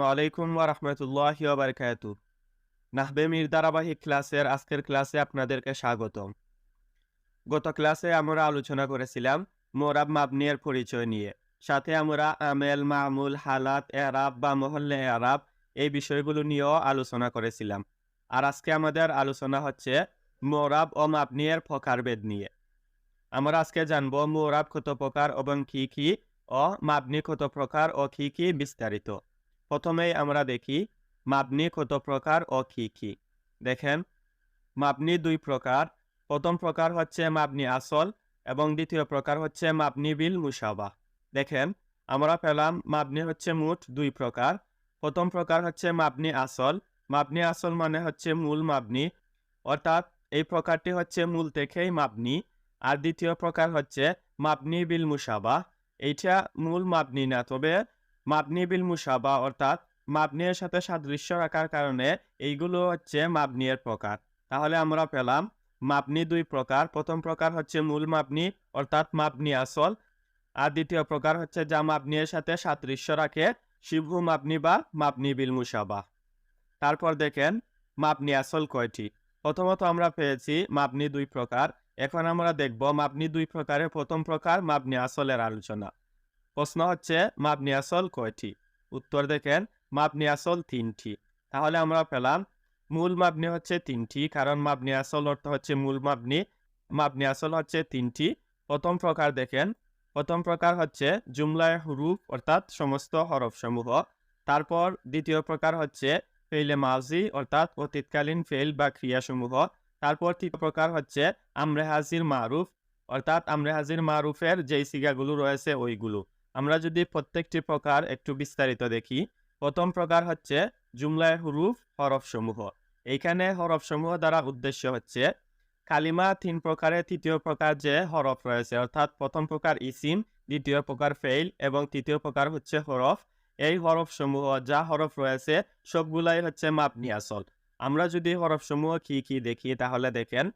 ওয়ালাইকুম ওয়া রাহমাতুল্লাহি ওয়া বারাকাতুহু। নাহবে মির ধারাবাহিক ক্লাসের আজকের ক্লাসে আপনাদেরকে স্বাগতম। গত ক্লাসে আমরা আলোচনা করেছিলাম মুরাব মাবনি এর পরিচয় নিয়ে। সাথে আমরা আমেল, মামুল, হালাত, এরাব বা মহল্লে এরাব এই বিষয়গুলো নিয়েও আলোচনা করেছিলাম। আর আজকে আমাদের আলোচনা হচ্ছে মুরাব ও মাবনি এর প্রকারভেদ নিয়ে। আমরা আজকে জানবো মুরাব কত প্রকার এবং কি ও মাবনি কত প্রকার ও কি বিস্তারিত। প্রথমেই আমরা দেখি মাবনি কত প্রকার ও কি। দেখেন, মাবনি দুই প্রকার। প্রথম প্রকার হচ্ছে মাবনি আসল এবং দ্বিতীয় প্রকার হচ্ছে মাবনি বিল মুশাবাহ। দেখেন, আমরা পেলাম মাবনি হচ্ছে মোট দুই প্রকার। প্রথম প্রকার হচ্ছে মাবনি আসল। মাবনি আসল মানে হচ্ছে মূল মাবনি, অর্থাৎ এই প্রকারটি হচ্ছে মূল থেকেই মাবনি। আর দ্বিতীয় প্রকার হচ্ছে মাবনি বিল মুশাবাহ। এইটা মূল মাবনি না, তবে মাবনি বিল মুশাবাহ অর্থাৎ মাবনির সাথে সাদৃশ্য রাখার কারণে এইগুলো হচ্ছে মাবনি এর প্রকার। তাহলে আমরা পেলাম মাবনি দুই প্রকার। প্রথম প্রকার হচ্ছে মূল মাবনি অর্থাৎ মাবনি আসল, আর দ্বিতীয় প্রকার হচ্ছে যা মাবনি এর সাথে সাদৃশ্য রাখে, শিবহু মাবনি বা মাবনি বিল মুশাবাহ। তারপর দেখেন মাবনি আসল কয়টি। প্রথমত আমরা পেয়েছি মাবনি দুই প্রকার। এখন আমরা দেখব মাবনি দুই প্রকারের প্রথম প্রকার মাবনি আসলের আলোচনা। প্রশ্ন হচ্ছে মাবনি আসল কয়টি? উত্তর দেখেন, মাবনি আসল তিনটি। তাহলে আমরা পেলাম মূল মাবনি হচ্ছে তিনটি, কারণ মাবনি আসল অর্থ হচ্ছে মূল মাবনি। মাবনি আসল হচ্ছে তিনটি। প্রথম প্রকার দেখেন, প্রথম প্রকার হচ্ছে জুমলায় হুরুফ অর্থাৎ সমস্ত হরফ সমূহ। তারপর দ্বিতীয় প্রকার হচ্ছে ফেইলে মাজি অর্থাৎ অতীতকালীন ফেইল বা ক্রিয়াসমূহ। তারপর তৃতীয় প্রকার হচ্ছে আমরে হাজির মারুফ অর্থাৎ আমরে হাজির মারুফের যেই সিগাগুলো রয়েছে ওইগুলো। আমরা যদি প্রত্যেকটি প্রকার একটু বিস্তারিত দেখি, প্রথম প্রকার হচ্ছে জুমলায় হুরুফ হরফসমূহ। এইখানে হরফসমূহ দ্বারা উদ্দেশ্য হচ্ছে কালিমা তিন প্রকারের তৃতীয় প্রকার যে হরফ রয়েছে, অর্থাৎ প্রথম প্রকার ইসিম, দ্বিতীয় প্রকার ফেইল এবং তৃতীয় প্রকার হচ্ছে হরফ। এই হরফসমূহ যা হরফ রয়েছে সবগুলাই হচ্ছে মাবনি আসল। আমরা যদি হরফসমূহ কি দেখি তাহলে দেখেন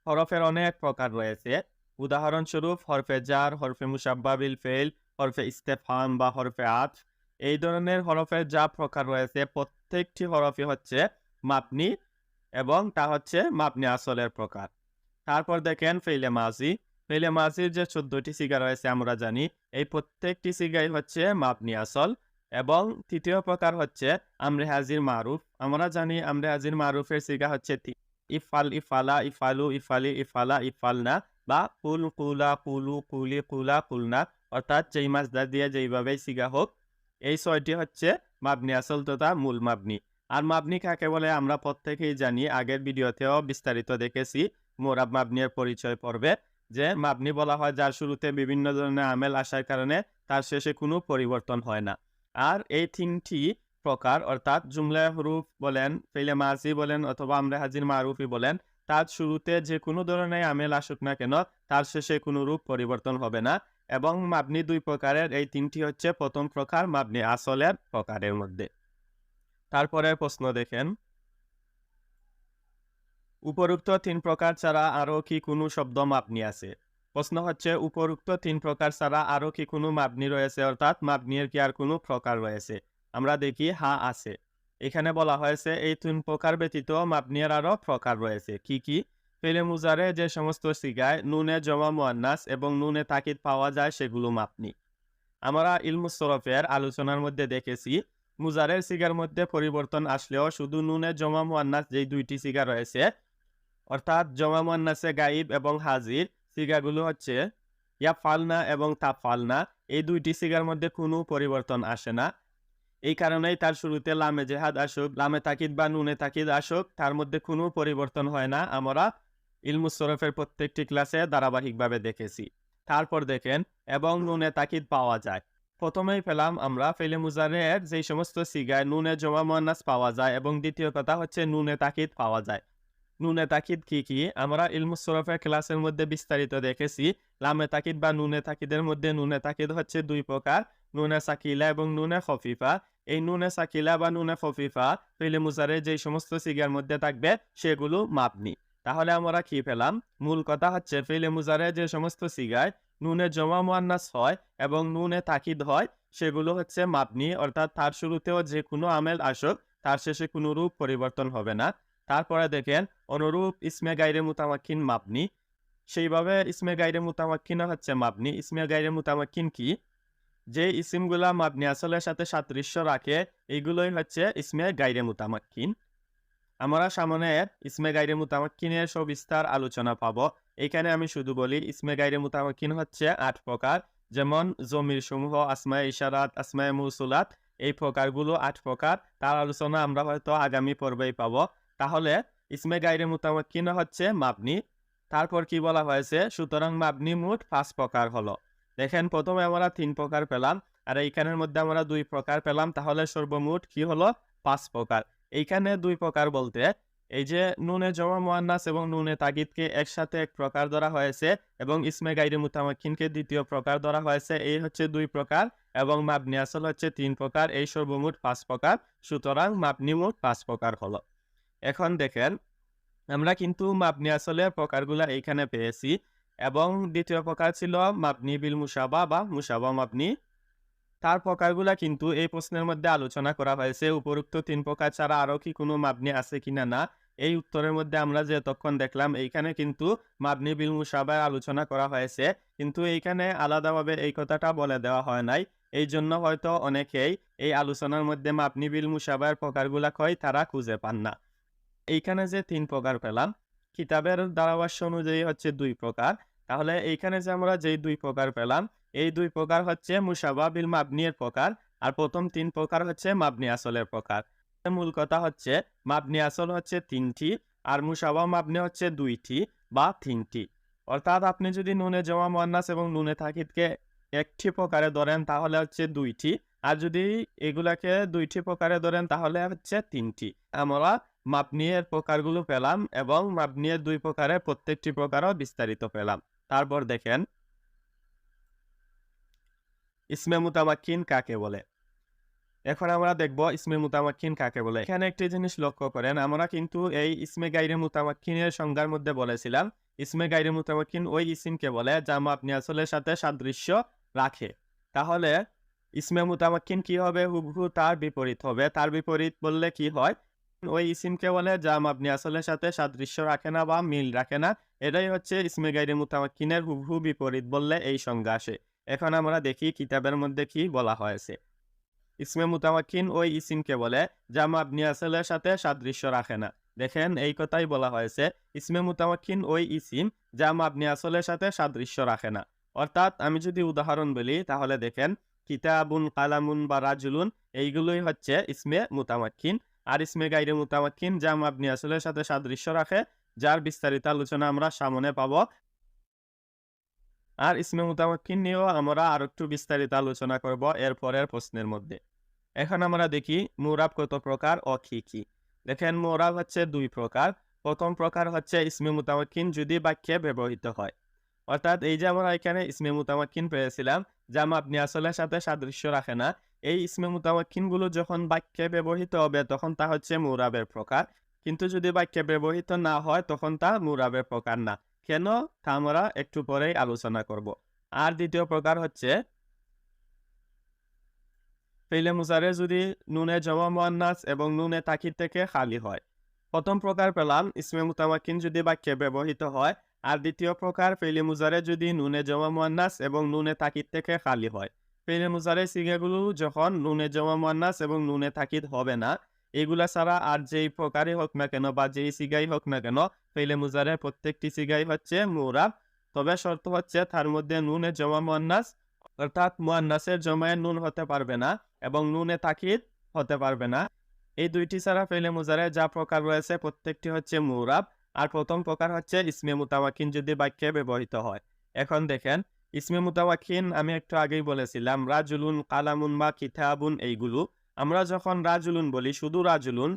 হরফের অনেক প্রকার রয়েছে। উদাহরণস্বরূপ হরফে জার, হরফে মুসাব্বা বিল ফেইল, হরফে ইস্তেফহাম বা হরফে আতফ। এই ধরনের হরফের যা প্রকার রয়েছে প্রত্যেকটি হরফই হচ্ছে মাবনি এবং তা হচ্ছে মাবনি আসলের প্রকার। তারপর দেখেন ফেইলে মাজি। ফেইলে মাজির যে 14টি সিগা রয়েছে আমরা জানি, এই প্রত্যেকটি সিগাই হচ্ছে মাবনি আসল। এবং তৃতীয় প্রকার হচ্ছে আমরে হাজির মারুফ। আমরা জানি আমরে হাজির মারুফের সিগা হচ্ছে ইফাল, ইফালা, ইফালু, ইফালি, ইফালা, ইফালনা বা কুল, কুলা, কুলু, কুলি, কুলা, কুলনা, অর্থাৎ যেই মাসদার দিয়ে যেইভাবেই সিগা হোক, এই 6টি হচ্ছে মাবনি আসল তথা মূল মাবনি। আর মাবনি কাকে বলে আমরা প্রত্যেকেই জানি, আগের ভিডিওতেও বিস্তারিত দেখেছি মুরাব মাবনির পরিচয় পর্বে, যে মাবনি বলা হয় যার শুরুতে বিভিন্ন ধরনের আমেল আসার কারণে তার শেষে কোনো পরিবর্তন হয় না। আর এই তিনটি প্রকার অর্থাৎ জুমলায় হুরুফ বলেন, ফেইলে মাজি বলেন অথবা আমরে হাজির মারুফি বলেন, তার শুরুতে যে কোনো ধরনের আমেল আসুক না কেন তার শেষে কোনো রূপ পরিবর্তন হবে না। এবং মাবনি দুই প্রকারের এই তিনটি হচ্ছে প্রথম প্রকার মাবনি আসলের প্রকারের মধ্যে। তারপরে প্রশ্ন দেখেন, উপরোক্ত তিন প্রকার ছাড়া আরো কি কোনো শব্দ মাবনি আছে? প্রশ্ন হচ্ছে উপরোক্ত তিন প্রকার ছাড়া আরো কি কোনো মাবনি রয়েছে, অর্থাৎ মাবনির কি আর কোনো প্রকার রয়েছে? আমরা দেখি হ্যাঁ আছে। এখানে বলা হয়েছে এই তিন প্রকার ব্যতীত মাবনির আরো প্রকার রয়েছে। কি? ফেলে মুজারে যে সমস্ত সিগায় নুনে জমা মুয়ান্নাস এবং নুনে তাকিদ পাওয়া যায় সেগুলো মাবনি। আমরা ইলমুস সরফের আলোচনার মধ্যে দেখেছি মুজারের সিগার মধ্যে পরিবর্তন আসলেও শুধু নুনে জমা মুয়ান্নাস যেই দুইটি সিগা রয়েছে অর্থাৎ জমা মুয়ান্নাসে গাইব এবং হাজির সিগাগুলো হচ্ছে ইয়াফালনা এবং তাফালনা। এই দুইটি সিগার মধ্যে কোনো পরিবর্তন আসে না। এই কারণেই তার শুরুতে লামে জেহাদ আসুক, লামে তাকিদ বা নুনে তাকিদ আসুক, তার মধ্যে কোনো পরিবর্তন হয় না। আমরা ইলমুস সরফের প্রত্যেকটি ক্লাসে ধারাবাহিকভাবে দেখেছি। তারপর দেখেন এবং নুনে তাকিদ পাওয়া যায়। প্রথমেই পেলাম আমরা ফেলে মুজারের যেই সমস্ত সিগায় নুনে জমা মুয়ান্নাস পাওয়া যায় এবং দ্বিতীয় কথা হচ্ছে নুনে তাকিদ পাওয়া যায়। নুনে তাকিদ কি? আমরা ইলমুস সরফের ক্লাসের মধ্যে বিস্তারিত দেখেছি। লামে তাকিদ বা নুনে তাকিদের মধ্যে নুনে তাকিদ হচ্ছে দুই প্রকার, নুনে সাকিলা এবং নুনে খফিফা। এই নুনে সাকিলা বা নুনে খফিফা ফেলে মুজারে যেই সমস্ত সিগার মধ্যে থাকবে সেগুলো মাবনি। তাহলে আমরা কি পেলাম? মূল কথা হচ্ছে ফেইলে মুজারে যে সমস্ত সিগায় নুনে জমা মুয়ান্নাস হয় এবং নুনে তাকিদ হয় সেগুলো হচ্ছে মাবনি, অর্থাৎ তার শুরুতেও যে কোনো আমেল আসুক তার শেষে কোনো রূপ পরিবর্তন হবে না। তারপরে দেখেন অনুরূপ ইসমে গাইরে মুতামাক্কিন মাবনি। সেইভাবে ইসমে গাইরে মুতামাক্কিনও হচ্ছে মাবনি। ইসমে গাইরে মুতামাক্কিন কি? যে ইসিমগুলা মাবনি আসলের সাথে সাদৃশ্য রাখে এইগুলোই হচ্ছে ইসমে গাইরে মুতামাক্কিন। আমরা সামনে ইসমে গাইরে মুতামাক্কিনের সবিস্তার আলোচনা পাবো। এখানে আমি শুধু বলি ইসমে গাইরে মুতামাক্কিন হচ্ছে ৮ প্রকার। যেমন জমির সমূহ, আসমায়ে ইশারাত, আসমায়ে মৌসুলাত, এই প্রকারগুলো ৮ প্রকার। তার আলোচনা আমরা হয়তো আগামী পর্বেই পাবো। তাহলে ইসমে গাইরে মুতামাক্কিন হচ্ছে মাবনি। তারপর কি বলা হয়েছে? সুতরাং মাবনি মোট ৫ প্রকার হলো। দেখেন প্রথমে আমরা ৩ প্রকার পেলাম আর এইখানের মধ্যে আমরা ২ প্রকার পেলাম, তাহলে সর্বমোট কি হলো? ৫ প্রকার। এইখানে ২ প্রকার বলতে এই যে নুনে জমা মুয়ান্নাস এবং নুনে তাকিদকে একসাথে এক প্রকার ধরা হয়েছে এবং ইসমে গাইরে মুতামাক্কিনকে দ্বিতীয় প্রকার ধরা হয়েছে, এই হচ্ছে ২ প্রকার এবং মাবনি আসল হচ্ছে ৩ প্রকার, এই সর্বমোট ৫ প্রকার। সুতরাং মাবনি মোট ৫ প্রকার হলো। এখন দেখেন আমরা কিন্তু মাবনি আসলের প্রকারগুলা এইখানে পেয়েছি এবং দ্বিতীয় প্রকার ছিল মাবনি বিল মুশাবা বা মুশাবা মাবনি। তার প্রকারগুলা কিন্তু এই প্রশ্নের মধ্যে আলোচনা করা হয়েছে। উপরোক্ত ৩ প্রকার ছাড়া আরো কি কোনো মাবনি আছে কিনা না, এই উত্তরের মধ্যে আমরা যে এতক্ষণ দেখলাম এইখানে কিন্তু মাবনি বিল মুশাবার আলোচনা করা হয়েছে, কিন্তু এইখানে আলাদাভাবে এই কথাটা বলে দেওয়া হয় নাই। এই জন্য হয়তো অনেকেই এই আলোচনার মধ্যে মাবনি বিল মুশাবার প্রকারগুলা কয় তারা খুঁজে পান না। এইখানে যে ৩ প্রকার পেলাম, কিতাবের ধারাভাষ্য অনুযায়ী হচ্ছে ২ প্রকার। তাহলে এইখানে যে আমরা যেই ২ প্রকার পেলাম, এই ২ প্রকার হচ্ছে মুশাবা বিল মাবনি এর প্রকার আর প্রথম ৩ প্রকার হচ্ছে মাবনি আসলের প্রকার। মূল কথা হচ্ছে মাবনি আসল হচ্ছে ৩টি আর মুশাবা মাবনি হচ্ছে ২টি বা ৩টি। অর্থাৎ আপনি যদি নুনে জমা মুয়ান্নাস এবং নুনে তাকিদকে একটি প্রকারে ধরেন তাহলে হচ্ছে ২টি, আর যদি এগুলাকে ২টি প্রকারে ধরেন তাহলে হচ্ছে ৩টি। আমরা মাবনি এর প্রকারগুলো পেলাম এবং মাবনি এর ২ প্রকারের প্রত্যেকটি প্রকারও বিস্তারিত পেলাম। তারপর দেখেন ইসমে মুতামাক্কিন কাকে বলে? এখন আমরা দেখব ইসমে মুতামাক্কিন কাকে বলে। এখানে একটি জিনিস লক্ষ্য করেন, আমরা কিন্তু এই ইসমে গাইরে মুতামাক্কিনের সংজ্ঞার মধ্যে বলেছিলাম ইসমে গাইরে মুতামাক্কিন ওই ইসিমকে বলে যা মাবনি আসলের সাথে সাদৃশ্য রাখে। তাহলে ইসমে মুতামাক্কিন কি হবে? হুবহু তার বিপরীত হবে। তার বিপরীত বললে কি হয়? ওই ইসিমকে বলে যা মাবনি আসলের সাথে সাদৃশ্য রাখে না বা মিল রাখে না। এটাই হচ্ছে ইসমে গাইরে মুতামাক্কিনের হুবহু বিপরীত বললে এই সংজ্ঞা আসে। এখন আমরা দেখি কিতাবের মধ্যে কি বলা হয়েছে। ইসমে মুতামাক্কিন ওই ইসিমকে বলে যা মাবনি আসলের সাথে সাদৃশ্য রাখে না। দেখেন এই কথাই বলা হয়েছে, ইসমে মুতামাক্কিন ওই ইসিম যা মাবনি আসলের সাথে সাদৃশ্য রাখে না। অর্থাৎ আমি যদি উদাহরণ বলি তাহলে দেখেন কিতাবুন, কালামুন বা রাজুলুন এইগুলোই হচ্ছে ইসমে মুতামাক্কিন। আর ইসমে গাইরে মুতামাক্কিন যা মাবনি আসলের সাথে সাদৃশ্য রাখে, যার বিস্তারিত আলোচনা আমরা সামনে পাবো। আর ইসমে মুতামাক্কিন নিয়েও আমরা আরেকটু বিস্তারিত আলোচনা করব এর পরের প্রশ্নের মধ্যে। এখন আমরা দেখি মুরাব কত প্রকার ও কি কি। দেখেন মুরাব হচ্ছে ২ প্রকার। প্রথম প্রকার হচ্ছে ইসমে মুতামাক্কিন যদি বাক্যে ব্যবহৃত হয়। অর্থাৎ এই যে আমরা এখানে ইসমে মুতামাক্কিন পেয়েছিলাম যা মাবনি আসলের সাথে সাদৃশ্য রাখে না, এই ইসমে মুতামাক্কিন গুলো যখন বাক্যে ব্যবহৃত হবে তখন তা হচ্ছে মুরাবের প্রকার, কিন্তু যদি বাক্যে ব্যবহৃত না হয় তখন তা মুরাবের প্রকার না। কেন তা আমরা একটু পরেই আলোচনা করব। আর দ্বিতীয় প্রকার হচ্ছে ফেইলে মুজারে যদি নুনে জমা মুয়ান্নাস এবং নুনে তাকিদ থেকে খালি হয়। প্রথম প্রকার পেলাম ইসমে মুতামাক্কিন যদি বাক্যে ব্যবহৃত হয়, আর দ্বিতীয় প্রকার ফেইলে মুজারে যদি নুনে জমা মুয়ান্নাস এবং নুনে তাকিদ থেকে খালি হয়। ফেইলে মুজারে সিগাগুলো যখন নুনে জমা মুয়ান্নাস এবং নুনে তাকিদ হবে না, এগুলা ছাড়া আর যেই প্রকারই হোক না কেন বা যেই সিগাই হোক না কেন ফেইলে মুজারের প্রত্যেকটি সিগাই হচ্ছে মুরাব। তবে শর্ত হচ্ছে তার মধ্যে নুনে জমা মুয়ান্নাস অর্থাৎ মুয়ান্নাসের জমায়ে নুন হতে পারবে না এবং নুনে তাকিদ হতে পারবে না। এই ২টি ছাড়া ফেইলে মুজারে যা প্রকার রয়েছে প্রত্যেকটি হচ্ছে মুরাব। আর প্রথম প্রকার হচ্ছে ইসমে মুতামাক্কিন যদি বাক্যে ব্যবহৃত হয়। এখন দেখেন ইসমে মুতামাক্কিন আমি একটু আগেই বলেছিলাম রাজুলুন, কালামুন বা কিতাবুন এইগুলো। আমরা যখন রাজুলুন বলি শুধু রাজুলুন,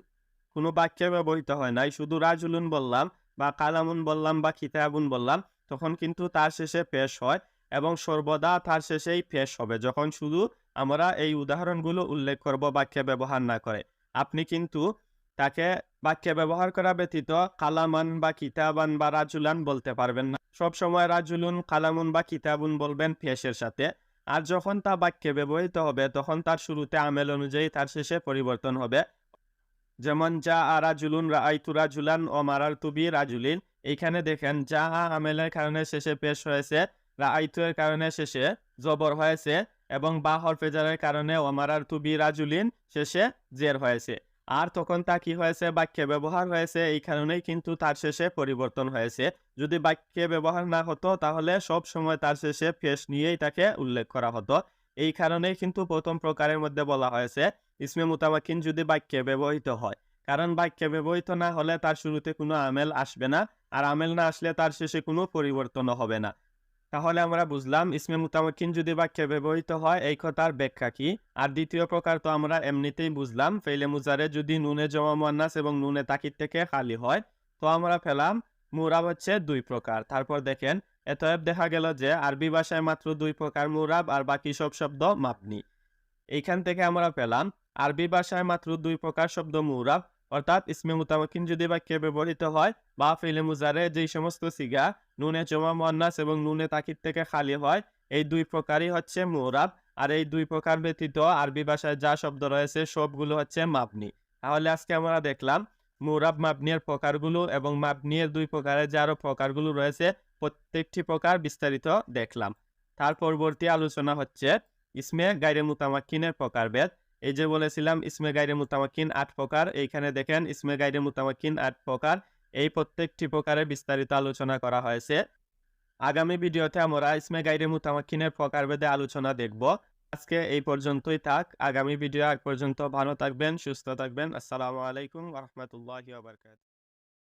কোনো বাক্যে ব্যবহৃত হয় নাই, শুধু রাজুলুন বললাম বা কালামুন বললাম বা কিতাবুন বললাম, তখন কিন্তু তার শেষে পেশ হয় এবং সর্বদা তার শেষেই পেশ হবে যখন শুধু আমরা এই উদাহরণগুলো উল্লেখ করব বাক্যে ব্যবহার না করে। আপনি কিন্তু তাকে বাক্যে ব্যবহার করা ব্যতীত কালামান বা কিতাবান বা রাজুলান বলতে পারবেন না। সব সময় রাজুলুন, কালামুন বা কিতাবুন বলবেন পেশের সাথে। আর যখন তা বাক্যে ব্যবহৃত হবে তখন তার শুরুতে আমেল অনুযায়ী তার শেষে পরিবর্তন হবে। যেমন যা রাজুলুন, রাআইতু রাজুলান ও মারারতু বি রাজুলিন। এইখানে দেখেন যা আমেলের কারণে শেষে পেশ হয়েছে, রাআইতু এর কারণে শেষে জবর হয়েছে এবং বা হরফে জারের কারণে ও মারারতু বি রাজুলিন শেষে জের হয়েছে। আর তখন তা কি হয়েছে? বাক্যে ব্যবহার হয়েছে, এই কারণেই কিন্তু তার শেষে পরিবর্তন হয়েছে। যদি বাক্যে ব্যবহার না হতো তাহলে সব সময় তার শেষে পেশ নিয়েই তাকে উল্লেখ করা হতো। এই কারণেই কিন্তু প্রথম প্রকারের মধ্যে বলা হয়েছে ইসমে মুতামাক্কিন যদি বাক্যে ব্যবহৃত হয়। কারণ বাক্যে ব্যবহৃত না হলে তার শুরুতে কোনো আমেল আসবে না, আর আমেল না আসলে তার শেষে কোনো পরিবর্তনও হবে না। তাহলে আমরা বুঝলাম ইসমে মুতামাক্কিন যদি বাক্যে ব্যবহৃত হয় এই কথার ব্যাখ্যা কি। আর দ্বিতীয় প্রকার তো আমরা এমনিতেই বুঝলাম, ফেইলে মুজারে যদি নুনে জমা মুয়ান্নাস এবং নুনে তাকিদ থেকে খালি হয়। তো আমরা পেলাম মুরাব হচ্ছে দুই প্রকার। তারপর দেখেন এতএব দেখা গেল যে আরবি ভাষায় মাত্র দুই প্রকার মুরাব আর বাকি সব শব্দ মাবনি। এইখান থেকে আমরা পেলাম আরবি ভাষায় মাত্র দুই প্রকার শব্দ মুরাব, অর্থাৎ ইসমে মুতামাক্কিন যদি বাক্যে ব্যবহৃত হয় বা ফিলে মুজারে যেই সমস্ত সিগা নুনে জমা মুয়ান্নাস এবং নুনে তাকিদ থেকে খালি হয়, এই দুই প্রকারই হচ্ছে মুরাব। আর এই দুই প্রকার ব্যতীত আরবি ভাষায় যা শব্দ রয়েছে সবগুলো হচ্ছে মাবনি। তাহলে আজকে আমরা দেখলাম মুরাব মাবনির প্রকারগুলো এবং মাবনির দুই প্রকারের যে আরো প্রকারগুলো রয়েছে প্রত্যেকটি প্রকার বিস্তারিত দেখলাম। তার পরবর্তী আলোচনা হচ্ছে ইসমে গায়রে মুতামাক্কিনের প্রকারভেদ। এই যে বলেছিলাম ইসমে গায়রে মুতামাক্কিন 8 প্রকার, এইখানে দেখেন ইসমে গায়রে মুতামাক্কিন 8 প্রকার। এই প্রত্যেকটি প্রকারে বিস্তারিত আলোচনা করা হয়েছে। আগামী ভিডিওতে আমরা ইসমে গায়রে মুতামাক্কিনের প্রকারভেদে আলোচনা দেখব। আজকে এই পর্যন্তই থাক। আগামী ভিডিও আগ পর্যন্ত ভালো থাকবেন, সুস্থ থাকবেন। আসসালামু আলাইকুম ওয়া রাহমাতুল্লাহি ওয়া বারাকাতুহু।